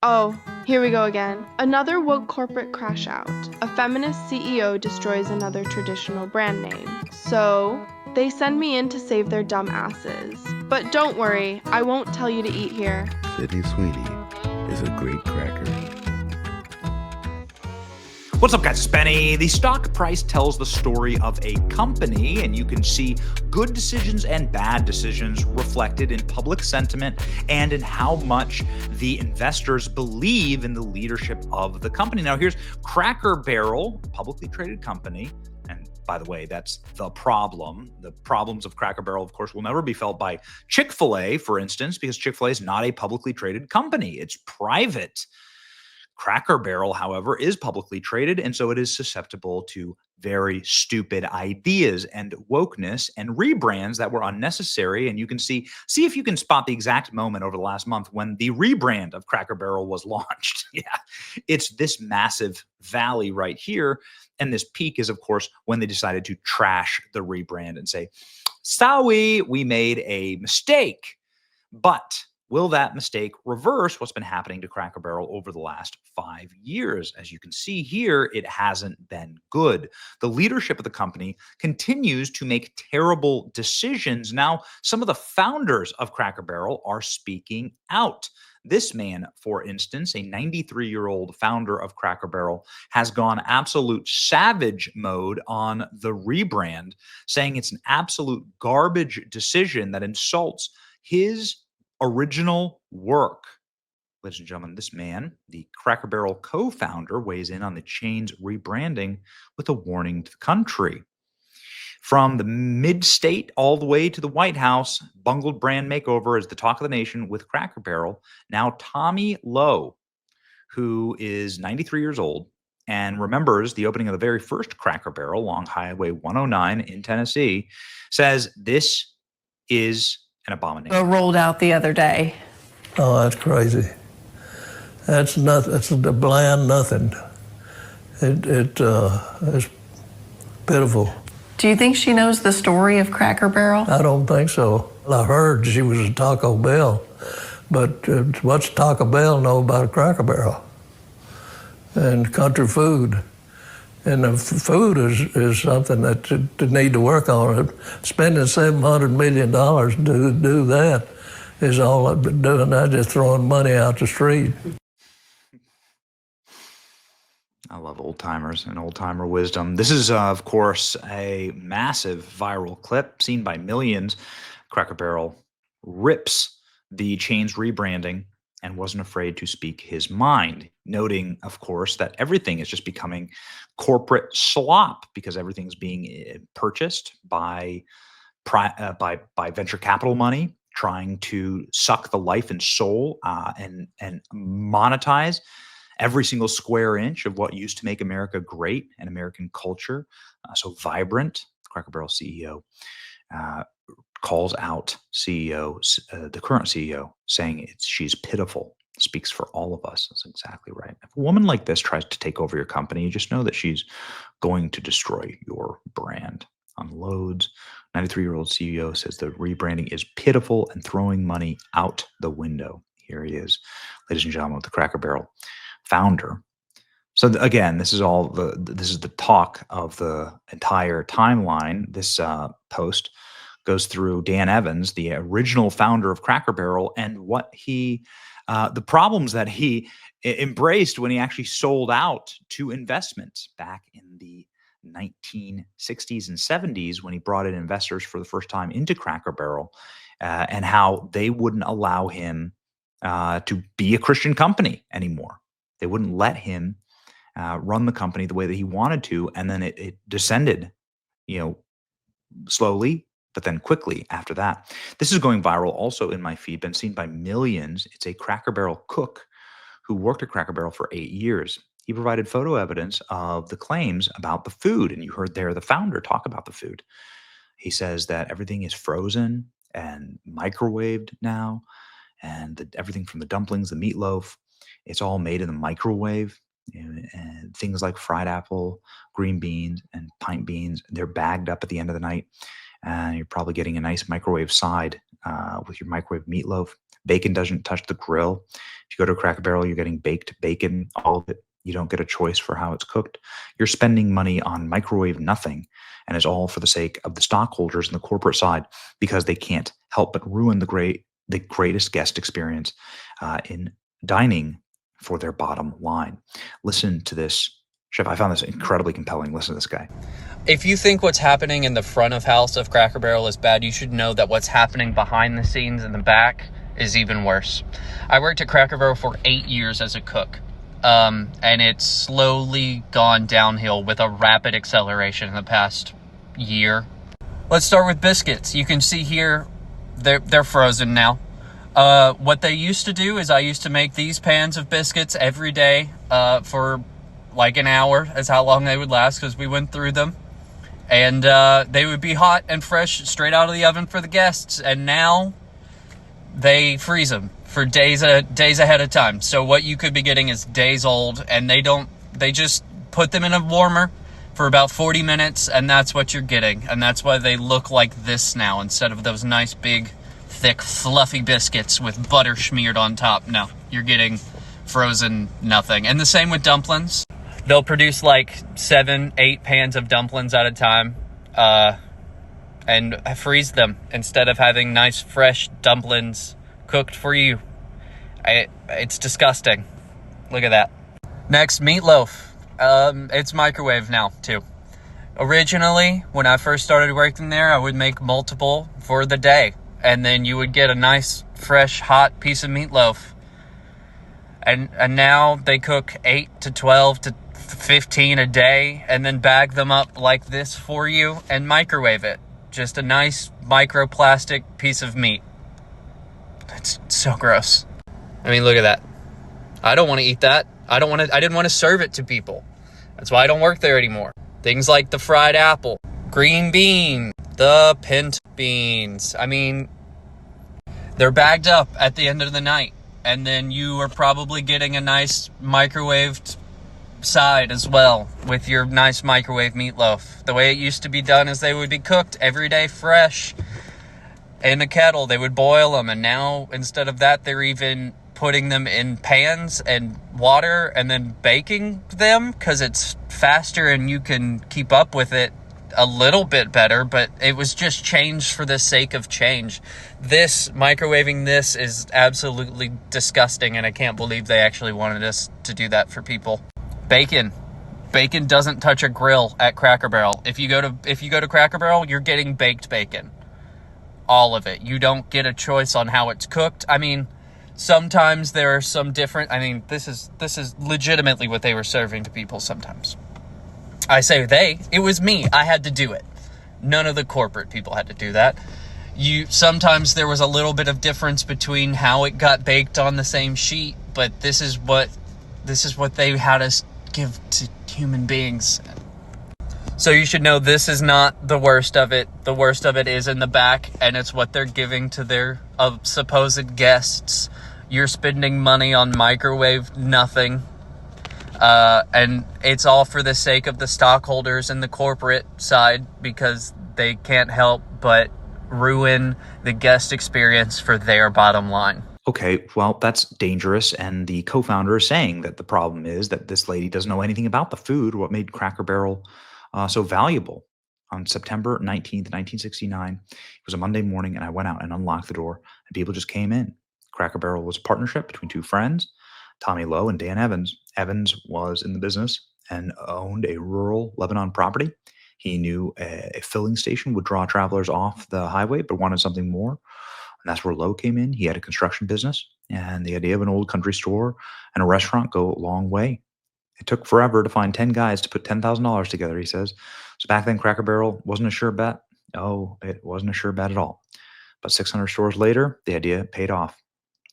Oh, here we go again. Another woke corporate crash out. A feminist CEO destroys another traditional brand name. So, they send me in to save their dumb asses. But don't worry, I won't tell you to eat here. Sydney Sweeney is a great cracker. What's up, guys? It's Benny. The stock price tells the story of a company, and you can see good decisions and bad decisions reflected in public sentiment and in how much the investors believe in the leadership of the company. Now, here's Cracker Barrel, a publicly traded company. And by the way, that's the problem. The problems of Cracker Barrel, of course, will never be felt by Chick-fil-A, for instance, because Chick-fil-A is not a publicly traded company. It's private. Cracker Barrel, however, is publicly traded, and so it is susceptible to very stupid ideas and wokeness and rebrands that were unnecessary. And you can see if you can spot the exact moment over the last month when the rebrand of Cracker Barrel was launched. Yeah, it's this massive valley right here. And this peak is, of course, when they decided to trash the rebrand and say, sorry, we made a mistake. But will that mistake reverse what's been happening to Cracker Barrel over the last 5 years? As you can see here, it hasn't been good. The leadership of the company continues to make terrible decisions. Now, some of the founders of Cracker Barrel are speaking out. This man, for instance, a 93-year-old founder of Cracker Barrel, has gone absolute savage mode on the rebrand, saying it's an absolute garbage decision that insults his original work. Ladies and gentlemen, this man, the Cracker Barrel co-founder, weighs in on the chain's rebranding with a warning to the country. From the mid-state all the way to the White House, bungled brand makeover is the talk of the nation with Cracker Barrel. Now, Tommy Lowe, who is 93 years old and remembers the opening of the very first Cracker Barrel along Highway 109 in Tennessee, says this is an abomination. Rolled out the other day. Oh, that's crazy. That's nothing. That's a bland nothing. It's pitiful. Do you think she knows the story of Cracker Barrel? I don't think so. I heard she was a Taco Bell, but what's Taco Bell know about a Cracker Barrel? And country food. And the food is something that they need to work on. Spending $700 million to do that is all I've been doing. I'm just throwing money out the street. I love old timers and old timer wisdom. This is, of course, a massive viral clip seen by millions. Cracker Barrel rips the chain's rebranding and wasn't afraid to speak his mind, noting, of course, that everything is just becoming corporate slop because everything's being purchased by venture capital money, trying to suck the life and soul and monetize every single square inch of what used to make America great and American culture so vibrant. Cracker Barrel CEO calls out the current CEO, saying she's pitiful. Speaks for all of us. That's exactly right. If a woman like this tries to take over your company, you just know that she's going to destroy your brand. Unloads. 93-year-old CEO says the rebranding is pitiful and throwing money out the window. Here he is, ladies and gentlemen, with the Cracker Barrel founder. So again, this is the talk of the entire timeline. This post goes through Dan Evans, the original founder of Cracker Barrel, and what the problems that he embraced when he actually sold out to investments back in the 1960s and 70s when he brought in investors for the first time into Cracker Barrel, and how they wouldn't allow him to be a Christian company anymore. They wouldn't let him run the company the way that he wanted to, and then it descended, slowly, but then quickly after that. This is going viral also in my feed, been seen by millions. It's a Cracker Barrel cook who worked at Cracker Barrel for 8 years. He provided photo evidence of the claims about the food, and you heard there the founder talk about the food. He says that everything is frozen and microwaved now, and everything from the dumplings, the meatloaf, it's all made in the microwave. And things like fried apple, green beans, and pint beans, they're bagged up at the end of the night. And you're probably getting a nice microwave side with your microwave meatloaf. Bacon doesn't touch the grill. If you go to Cracker Barrel, you're getting baked bacon, all of it. You don't get a choice for how it's cooked. You're spending money on microwave nothing, and it's all for the sake of the stockholders and the corporate side, because they can't help but ruin the greatest guest experience in dining for their bottom line. Listen to this, Chef. I found this incredibly compelling. Listen to this guy. If you think what's happening in the front of house of Cracker Barrel is bad, you should know that what's happening behind the scenes in the back is even worse. I worked at Cracker Barrel for 8 years as a cook, and it's slowly gone downhill with a rapid acceleration in the past year. Let's start with biscuits. You can see here, they're frozen now. What they used to do is I used to make these pans of biscuits every day for like an hour, is how long they would last, because we went through them. And they would be hot and fresh straight out of the oven for the guests. And now they freeze them for days ahead of time. So what you could be getting is days old, and they just put them in a warmer for about 40 minutes, and that's what you're getting. And that's why they look like this now, instead of those nice big thick fluffy biscuits with butter smeared on top. No, you're getting frozen nothing. And the same with dumplings. They'll produce like 7-8 pans of dumplings at a time and freeze them instead of having nice fresh dumplings cooked for you. It's disgusting. Look at that. Next, meatloaf. It's microwave now too. Originally, when I first started working there, I would make multiple for the day, and then you would get a nice fresh hot piece of meatloaf. And now they cook 8 to 12 to 15 a day, and then bag them up like this for you and microwave it. Just a nice microplastic piece of meat. It's so gross. I mean, look at that. I don't want to eat that. I didn't want to serve it to people. That's why I don't work there anymore. Things like the fried apple, green bean, the pinto beans. I mean, they're bagged up at the end of the night, and then you are probably getting a nice microwaved side as well with your nice microwave meatloaf. The way it used to be done is they would be cooked every day fresh in a kettle. They would boil them, and now instead of that, they're even putting them in pans and water and then baking them, because it's faster and you can keep up with it a little bit better. But it was just changed for the sake of change. Microwaving this is absolutely disgusting, and I can't believe they actually wanted us to do that for people. Bacon doesn't touch a grill at Cracker Barrel. If you go to Cracker Barrel, you're getting baked bacon, all of it. You don't get a choice on how it's cooked. I mean, sometimes there are some different. I mean, this is legitimately what they were serving to people. Sometimes I say it was me. I had to do it. None of the corporate people had to do that. Sometimes there was a little bit of difference between how it got baked on the same sheet, but this is what they had us give to human beings. So you should know this is not the worst of it. The worst of it is in the back, and it's what they're giving to their supposed guests. You're spending money on microwave nothing, and it's all for the sake of the stockholders and the corporate side, because they can't help but ruin the guest experience for their bottom line. Okay, well, that's dangerous. And the co-founder is saying that the problem is that this lady doesn't know anything about the food, what made Cracker Barrel so valuable. On September 19th, 1969, it was a Monday morning, and I went out and unlocked the door, and people just came in. Cracker Barrel was a partnership between two friends, Tommy Lowe and Dan Evans. Evans was in the business and owned a rural Lebanon property. He knew a filling station would draw travelers off the highway, but wanted something more. And that's where Lowe came in. He had a construction business, and the idea of an old country store and a restaurant go a long way. It took forever to find 10 guys to put $10,000 together, he says. So back then, Cracker Barrel wasn't a sure bet. Oh, it wasn't a sure bet at all. But 600 stores later, the idea paid off.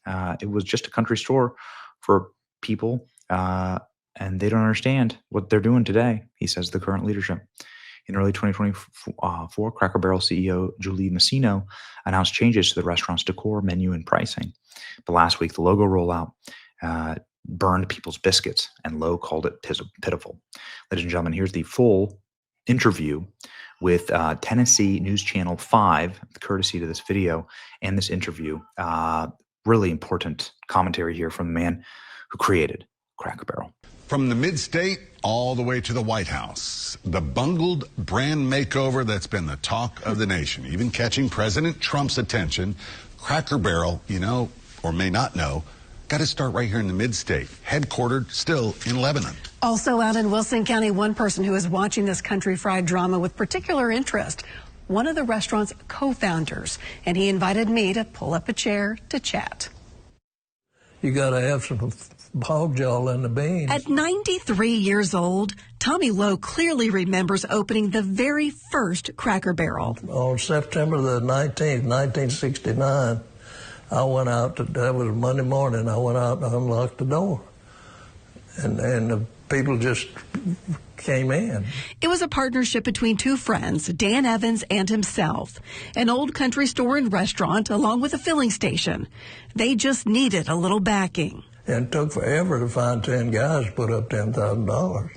It was just a country store for people, and they don't understand what they're doing today, he says, the current leadership. In early 2024, Cracker Barrel CEO Julie Massino announced changes to the restaurant's decor, menu, and pricing. But last week, the logo rollout burned people's biscuits, and Lowe called it pitiful. Ladies and gentlemen, here's the full interview with Tennessee News Channel 5, courtesy to this video and this interview. really important commentary here from the man who created Cracker Barrel. From the mid-state all the way to the White House, the bungled brand makeover that's been the talk of the nation, even catching President Trump's attention. Cracker Barrel, you know, or may not know, got to start right here in the mid-state, headquartered still in Lebanon. Also out in Wilson County, one person who is watching this country fried drama with particular interest, one of the restaurant's co-founders, and he invited me to pull up a chair to chat. You got to have some hog jaw in the beans. At 93 years old, Tommy Lowe clearly remembers opening the very first Cracker Barrel. On September the 19th, 1969, I went out, that was Monday morning, I went out and unlocked the door. And the people just came in. It was a partnership between two friends, Dan Evans and himself, an old country store and restaurant along with a filling station. They just needed a little backing. And it took forever to find 10 guys to put up $10,000.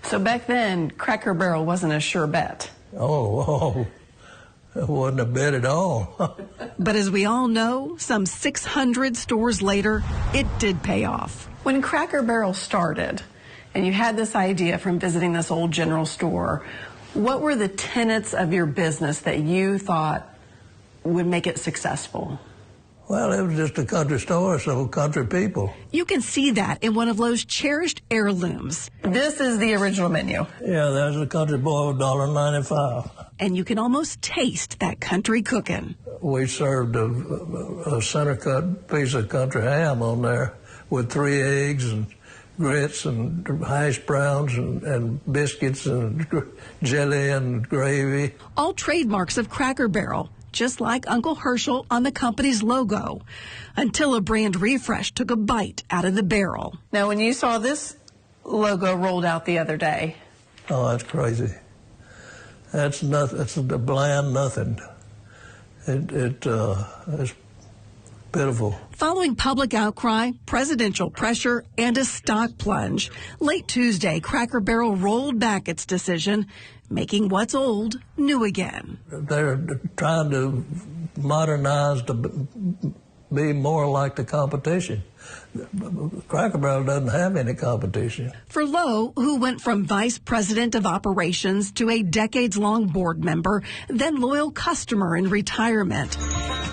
So back then, Cracker Barrel wasn't a sure bet. Oh, it wasn't a bet at all. But as we all know, some 600 stores later, it did pay off. When Cracker Barrel started, and you had this idea from visiting this old general store, what were the tenets of your business that you thought would make it successful? Well, it was just a country store, so country people. You can see that in one of Lowe's cherished heirlooms. This is the original menu. Yeah, there's a country boy, $1.95. And you can almost taste that country cooking. We served a center cut piece of country ham on there with 3 eggs and grits and hash browns and biscuits and jelly and gravy. All trademarks of Cracker Barrel, just like Uncle Herschel on the company's logo, until a brand refresh took a bite out of the barrel. Now, when you saw this logo rolled out the other day. Oh, that's crazy. That's nothing. It's a bland nothing. It's pitiful. Following public outcry, presidential pressure, and a stock plunge, late Tuesday, Cracker Barrel rolled back its decision, making what's old new again. They're trying to modernize to be more like the competition. Cracker Barrel doesn't have any competition. For Lowe, who went from vice president of operations to a decades-long board member, then loyal customer in retirement,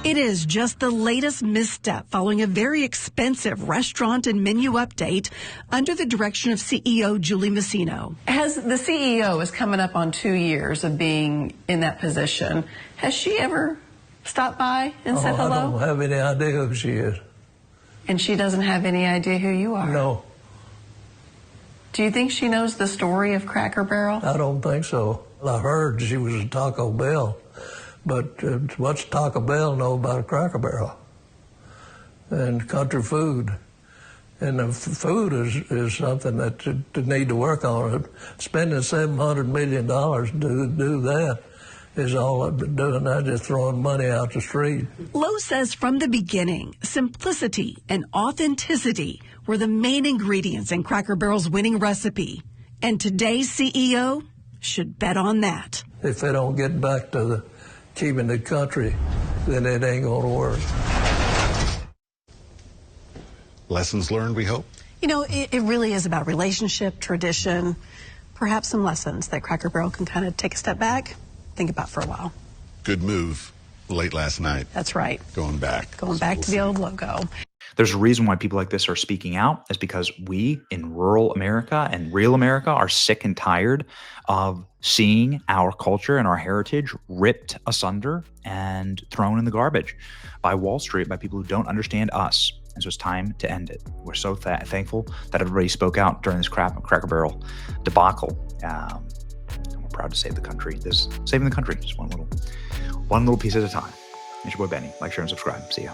it is just the latest misstep following a very expensive restaurant and menu update under the direction of CEO Julie Massino. As the CEO is coming up on 2 years of being in that position, has she ever stopped by and said hello? I don't have any idea who she is. And she doesn't have any idea who you are? No. Do you think she knows the story of Cracker Barrel? I don't think so. I heard she was at Taco Bell, but what's Taco Bell know about a Cracker Barrel? And country food. And the food is something that they need to work on. Spending $700 million to do that is all I'm doing. Not just throwing money out the street. Lowe says from the beginning, simplicity and authenticity were the main ingredients in Cracker Barrel's winning recipe. And today's CEO should bet on that. If they don't get back to keeping the country, then it ain't going to work. Lessons learned, we hope? You know, it really is about relationship, tradition, perhaps some lessons that Cracker Barrel can kind of take a step back, think about for a while. Good move late last night. That's right. Going back. Going back to the old logo. There's a reason why people like this are speaking out, is because we in rural America and real America are sick and tired of seeing our culture and our heritage ripped asunder and thrown in the garbage by Wall Street, by people who don't understand us. And so it's time to end it. We're so thankful that everybody spoke out during this Cracker Barrel debacle. And we're proud to save the country. Saving the country, just one little piece at a time. It's your boy Benny. Like, share, and subscribe. See ya.